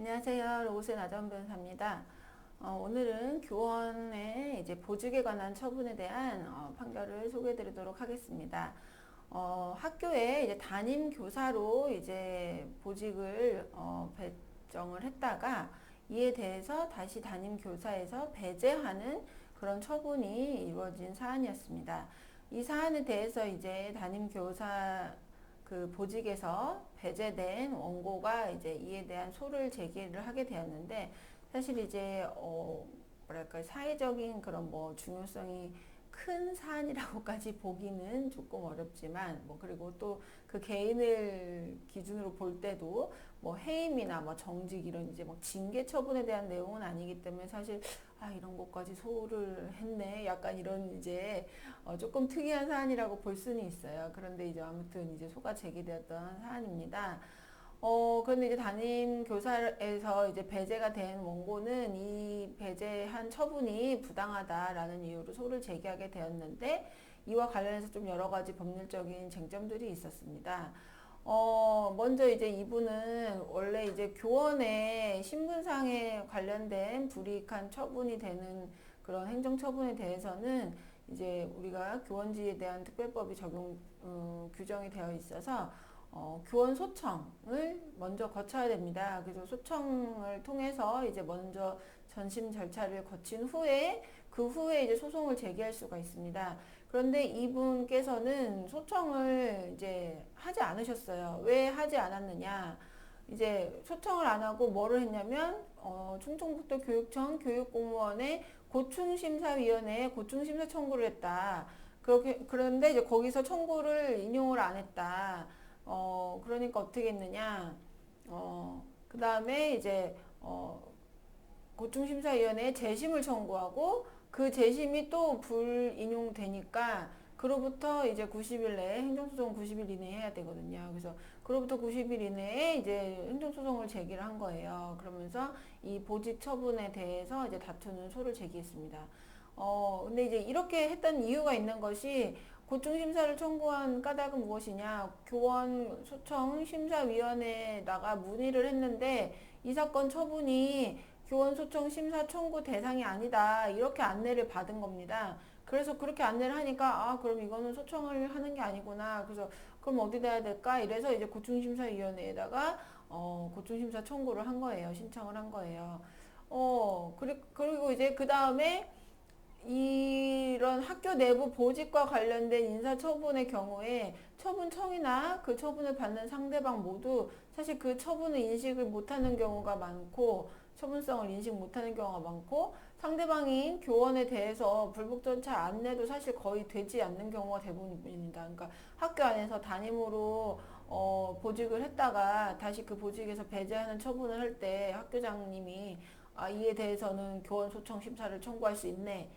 안녕하세요. 로고스의 나정 변호사입니다. 오늘은 교원의 이제 보직에 관한 처분에 대한 판결을 소개해 드리도록 하겠습니다. 학교에 이제 담임 교사로 이제 보직을 배정을 했다가 이에 대해서 다시 담임 교사에서 배제하는 그런 처분이 이루어진 사안이었습니다. 이 사안에 대해서 이제 담임 교사 그 보직에서 배제된 원고가 이제 이에 대한 소를 제기를 하게 되었는데, 사실 이제 뭐랄까 사회적인 그런 뭐 중요성이 큰 사안이라고까지 보기는 조금 어렵지만, 뭐 그리고 또 그 개인을 기준으로 볼 때도 뭐 해임이나 뭐 정직 이런 이제 막 징계 처분에 대한 내용은 아니기 때문에, 사실 이런 것까지 소를 했네, 약간 이런 이제 조금 특이한 사안이라고 볼 수는 있어요. 그런데 이제 아무튼 이제 소가 제기되었던 사안입니다. 그런데 이제 담임 교사에서 이제 배제가 된 원고는 이 배제한 처분이 부당하다라는 이유로 소를 제기하게 되었는데, 이와 관련해서 좀 여러 가지 법률적인 쟁점들이 있었습니다. 먼저 이제 이분은 원래 이제 교원의 신분상에 관련된 불이익한 처분이 되는 그런 행정처분에 대해서는 이제 우리가 교원지에 대한 특별법이 규정이 되어 있어서 교원 소청을 먼저 거쳐야 됩니다. 그래서 소청을 통해서 이제 먼저 전심 절차를 거친 후에 그 후에 이제 소송을 제기할 수가 있습니다. 그런데 이분께서는 소청을 이제 하지 않으셨어요. 왜 하지 않았느냐? 이제 소청을 안 하고 뭐를 했냐면 충청북도 교육청 교육공무원의 고충심사위원회에 고충심사 청구를 했다. 그런데 이제 거기서 청구를 인용을 안 했다. 그러니까 어떻게 했느냐? 그 다음에 이제 고충심사위원회에 재심을 청구하고, 그 재심이 또 불인용되니까 그로부터 이제 90일 내에, 행정소송 90일 이내에 해야 되거든요. 그래서 그로부터 90일 이내에 이제 행정소송을 제기를 한 거예요. 그러면서 이 보직 처분에 대해서 이제 다투는 소를 제기했습니다. 근데 이제 이렇게 했던 이유가 있는 것이, 고충심사를 청구한 까닭은 무엇이냐? 교원 소청 심사위원회에다가 문의를 했는데 이 사건 처분이 교원 소청 심사 청구 대상이 아니다, 이렇게 안내를 받은 겁니다. 그래서 그렇게 안내를 하니까 그럼 이거는 소청을 하는 게 아니구나. 그래서 그럼 어디다 해야 될까? 이래서 이제 고충심사위원회에다가 고충심사 청구를 한 거예요. 신청을 한 거예요. 그리고 이제 그 다음에 이런 학교 내부 보직과 관련된 인사처분의 경우에 처분청이나 그 처분을 받는 상대방 모두 사실 그 처분을 인식을 못하는 경우가 많고, 처분성을 인식 못하는 경우가 많고, 상대방인 교원에 대해서 불복절차 안내도 사실 거의 되지 않는 경우가 대부분입니다. 그러니까 학교 안에서 담임으로 보직을 했다가 다시 그 보직에서 배제하는 처분을 할 때 학교장님이 이에 대해서는 교원 소청 심사를 청구할 수 있네,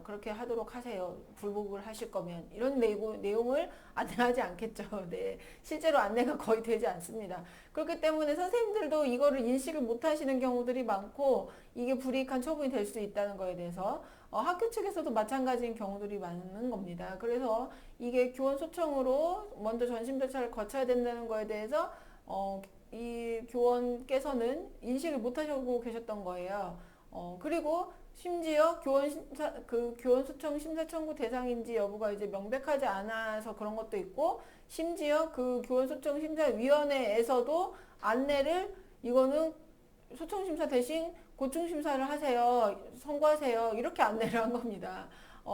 그렇게 하도록 하세요, 불복을 하실 거면, 이런 내용을 안내하지 않겠죠. 네. 실제로 안내가 거의 되지 않습니다. 그렇기 때문에 선생님들도 이거를 인식을 못 하시는 경우들이 많고, 이게 불이익한 처분이 될 수 있다는 거에 대해서 학교 측에서도 마찬가지인 경우들이 많은 겁니다. 그래서 이게 교원 소청으로 먼저 전심 절차를 거쳐야 된다는 거에 대해서 이 교원께서는 인식을 못 하시고 계셨던 거예요. 그리고 심지어 교원 소청 심사 청구 대상인지 여부가 이제 명백하지 않아서 그런 것도 있고, 심지어 그 교원 소청 심사위원회에서도 안내를, 이거는 소청 심사 대신 고충 심사를 하세요, 선고하세요, 이렇게 안내를 한 겁니다.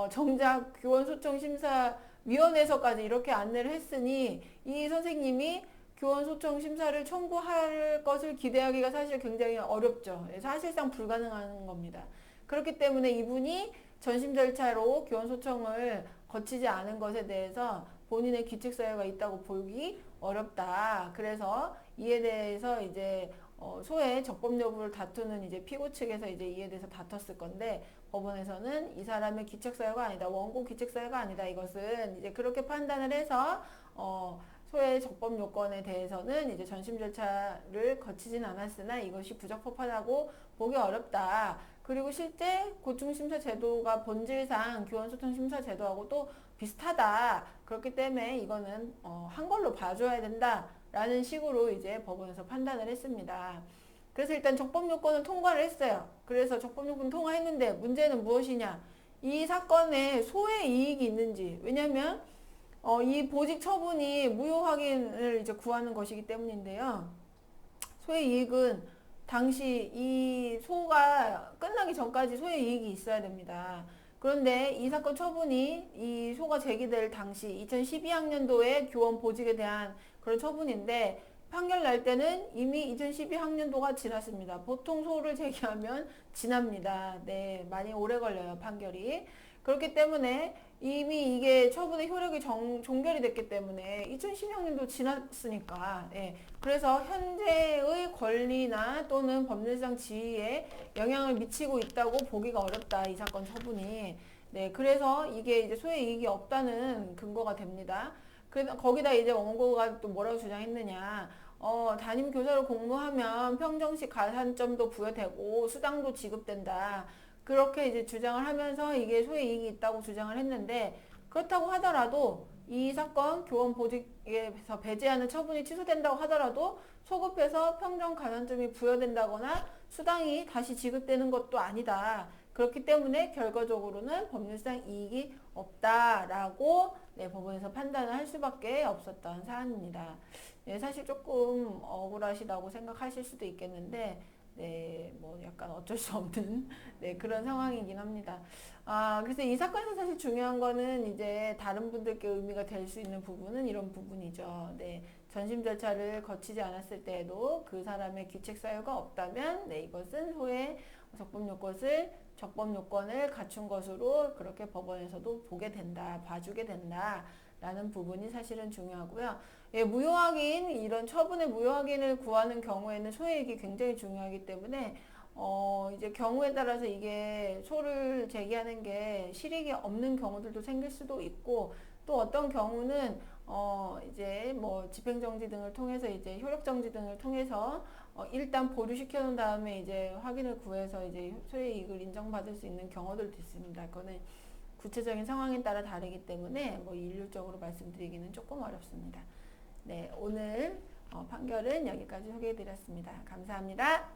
정작 교원 소청 심사위원회에서까지 이렇게 안내를 했으니 이 선생님이 교원 소청 심사를 청구할 것을 기대하기가 사실 굉장히 어렵죠. 사실상 불가능한 겁니다. 그렇기 때문에 이분이 전심 절차로 교원 소청을 거치지 않은 것에 대해서 본인의 규칙 사유가 있다고 보기 어렵다. 그래서 이에 대해서 이제 소의 적법 여부를 다투는 이제 피고 측에서 이제 이에 대해서 다퉜을 건데, 법원에서는 이 사람의 규칙 사유가 아니다, 원고 규칙 사유가 아니다, 이것은 이제 그렇게 판단을 해서 소의 적법 요건에 대해서는 이제 전심 절차를 거치진 않았으나 이것이 부적법하다고 보기 어렵다. 그리고 실제 고충심사 제도가 본질상 교원소통심사 제도하고 또 비슷하다. 그렇기 때문에 이거는 한 걸로 봐줘야 된다, 라는 식으로 이제 법원에서 판단을 했습니다. 그래서 일단 적법 요건은 통과를 했어요. 그래서 적법 요건 통과했는데 문제는 무엇이냐? 이 사건에 소의 이익이 있는지. 왜냐면 이 보직 처분이 무효 확인을 이제 구하는 것이기 때문인데요. 소의 이익은 당시 이 소가 끝나기 전까지 소의 이익이 있어야 됩니다. 그런데 이 사건 처분이 이 소가 제기될 당시 2012학년도에 교원 보직에 대한 그런 처분인데 판결 날 때는 이미 2012학년도가 지났습니다. 보통 소를 제기하면 지납니다. 네, 많이 오래 걸려요, 판결이. 그렇기 때문에 이미 이게 처분의 효력이 종결이 됐기 때문에 2012학년도 지났으니까, 예. 그래서 현재의 권리나 또는 법률상 지위에 영향을 미치고 있다고 보기가 어렵다, 이 사건 처분이. 네, 그래서 이게 이제 소의 이익이 없다는 근거가 됩니다. 그래서 거기다 이제 원고가 또 뭐라고 주장했느냐. 담임 교사로 공부하면 평정시 가산점도 부여되고 수당도 지급된다. 그렇게 이제 주장을 하면서 이게 소의 이익이 있다고 주장을 했는데, 그렇다고 하더라도 이 사건 교원 보직에서 배제하는 처분이 취소된다고 하더라도 소급해서 평정 가산점이 부여된다거나 수당이 다시 지급되는 것도 아니다. 그렇기 때문에 결과적으로는 법률상 이익이 없다라고 네, 법원에서 판단을 할 수밖에 없었던 사안입니다. 네, 사실 조금 억울하시다고 생각하실 수도 있겠는데, 네, 뭐 약간 어쩔 수 없는 네, 그런 상황이긴 합니다. 그래서 이 사건에서 사실 중요한 거는 이제 다른 분들께 의미가 될 수 있는 부분은 이런 부분이죠. 네, 전심 절차를 거치지 않았을 때에도 그 사람의 규책 사유가 없다면, 네, 이것은 소의 적법 요건을 갖춘 것으로 그렇게 법원에서도 보게 된다, 봐주게 된다. 라는 부분이 사실은 중요하고요. 예, 무효확인, 이런 처분의 무효확인을 구하는 경우에는 소액이 굉장히 중요하기 때문에, 이제 경우에 따라서 이게 소를 제기하는 게 실익이 없는 경우들도 생길 수도 있고, 또 어떤 경우는, 이제 뭐 집행정지 등을 통해서 이제 효력정지 등을 통해서, 일단 보류시켜 놓은 다음에 이제 확인을 구해서 이제 소의 이익을 인정받을 수 있는 경우들도 있습니다. 그거는 구체적인 상황에 따라 다르기 때문에 뭐 일률적으로 말씀드리기는 조금 어렵습니다. 네, 오늘 판결은 여기까지 소개해 드렸습니다. 감사합니다.